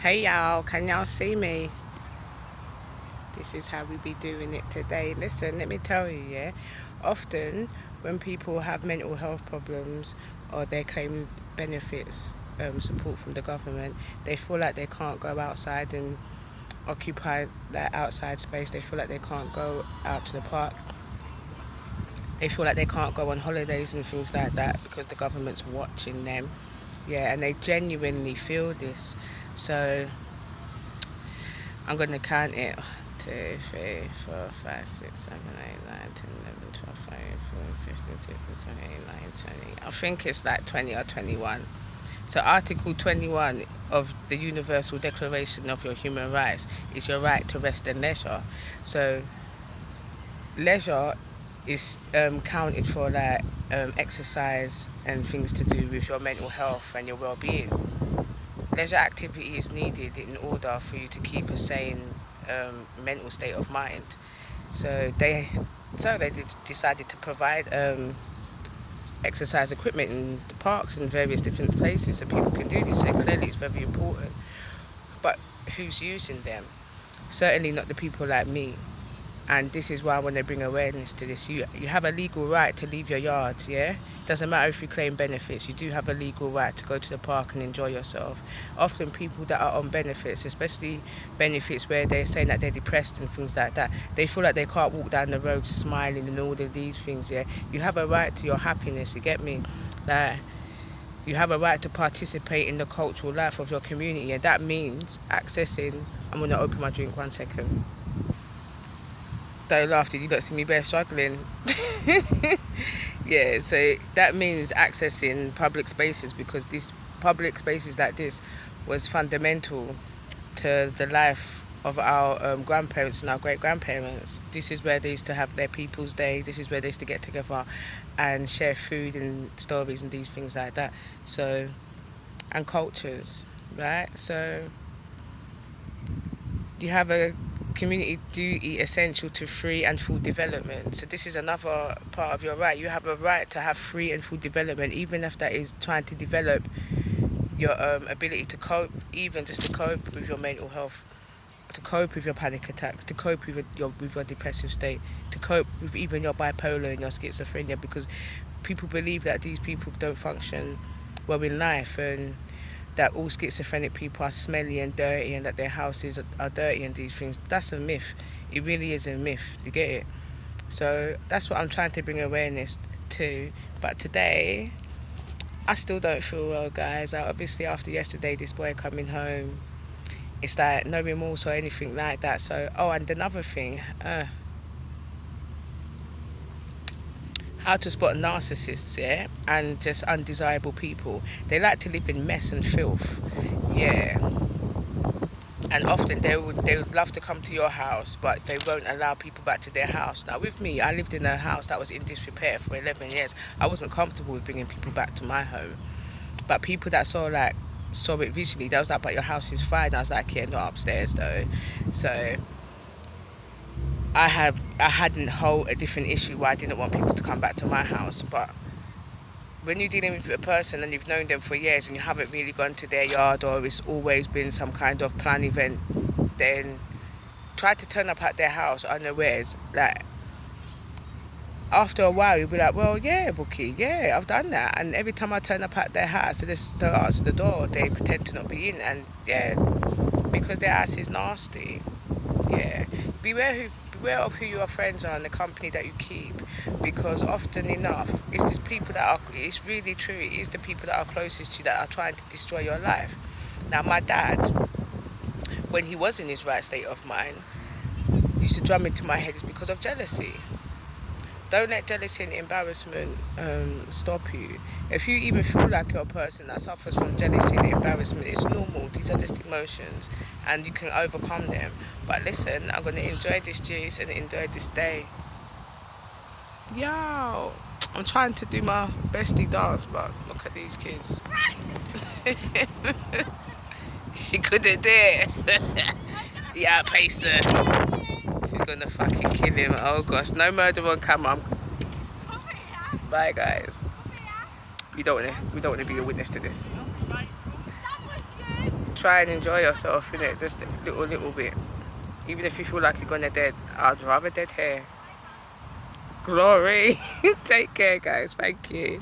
Hey y'all, can y'all see me? This is how we be doing it today. Listen, let me tell you, yeah. Often when people have mental health problems or they claim benefits, support from the government, they feel like they can't go outside and occupy that outside space. They feel like they can't go out to the park. They feel like they can't go on holidays and things like that because the government's watching them. Yeah, and they genuinely feel this. So I'm going to count it. 2, 3, 4, 5, 6, 7, 8, 9, 10, 11, 12, 13, 14, 15, 16, 17, 18, 19, 20. I think it's like 20 or 21. So Article 21 of the Universal Declaration of Your Human Rights is your right to rest and leisure. So leisure is counted for like exercise and things to do with your mental health and your well-being. Leisure activity is needed in order for you to keep a sane mental state of mind. So they decided to provide exercise equipment in the parks and various different places so people can do this. So clearly it's very important. But who's using them? Certainly not the people like me. And this is why I want to bring awareness to this. You have a legal right to leave your yard, yeah? Doesn't matter if you claim benefits, you do have a legal right to go to the park and enjoy yourself. Often people that are on benefits, especially benefits where they're saying that they're depressed and things like that, they feel like they can't walk down the road smiling and all of these things, yeah? You have a right to your happiness, you get me? Like, you have a right to participate in the cultural life of your community, and that means accessing... I'm going to open my drink 1 second. Don't laugh, did you not see me bare struggling? Yeah, so that means accessing public spaces, because these public spaces like this was fundamental to the life of our grandparents and our great-grandparents. This is where they used to have their People's Day. This is where they used to get together and share food and stories and these things like that. So, and cultures, right? So you have a community duty essential to free and full development. So this is another part of your right. You have a right to have free and full development, even if that is trying to develop your ability to cope, even just to cope with your mental health, to cope with your panic attacks, to cope with your depressive state, to cope with even your bipolar and your schizophrenia, because people believe that these people don't function well in life, and that all schizophrenic people are smelly and dirty and that their houses are dirty and these things. That's a myth. It really is a myth. You get it? So that's what I'm trying to bring awareness to. But today, I still don't feel well, guys. Obviously, after yesterday, this boy coming home, it's like no remorse or anything like that. So, oh, and another thing, how to spot narcissists, yeah, and just undesirable people. They like to live in mess and filth, yeah. And often they would love to come to your house, but they won't allow people back to their house. Now with me, I lived in a house that was in disrepair for 11 years. I wasn't comfortable with bringing people back to my home. But people that saw it visually, they was like, but your house is fine. I was like, yeah, not upstairs though. So I had a different issue why I didn't want people to come back to my house. But when you're dealing with a person and you've known them for years and you haven't really gone to their yard, or it's always been some kind of planned event, then try to turn up at their house unawares. Like, after a while you'll be like, well, yeah, Bookie, yeah, I've done that. And every time I turn up at their house, they just don't answer the door. They pretend to not be in, and yeah, because their ass is nasty. Yeah, beware of who your friends are and the company that you keep, because often enough it's just people that are, it's really true, it is the people that are closest to you that are trying to destroy your life. Now my dad, when he was in his right state of mind, used to drum into my head, it's because of jealousy. Don't let jealousy and embarrassment stop you. If you even feel like you're a person that suffers from jealousy and embarrassment, it's normal. These are just emotions and you can overcome them. But listen, I'm going to enjoy this juice and enjoy this day. Yo, I'm trying to do my bestie dance, but look at these kids. She couldn't do it. Yeah, paced her. She's going to fucking kill him. Oh gosh, no murder on camera. Bye guys. We don't want to be a witness to this. try and enjoy yourself, innit? Just a little bit. Even if you feel like you're gonna dead, I'd rather dead here. Glory. Take care, guys. Thank you.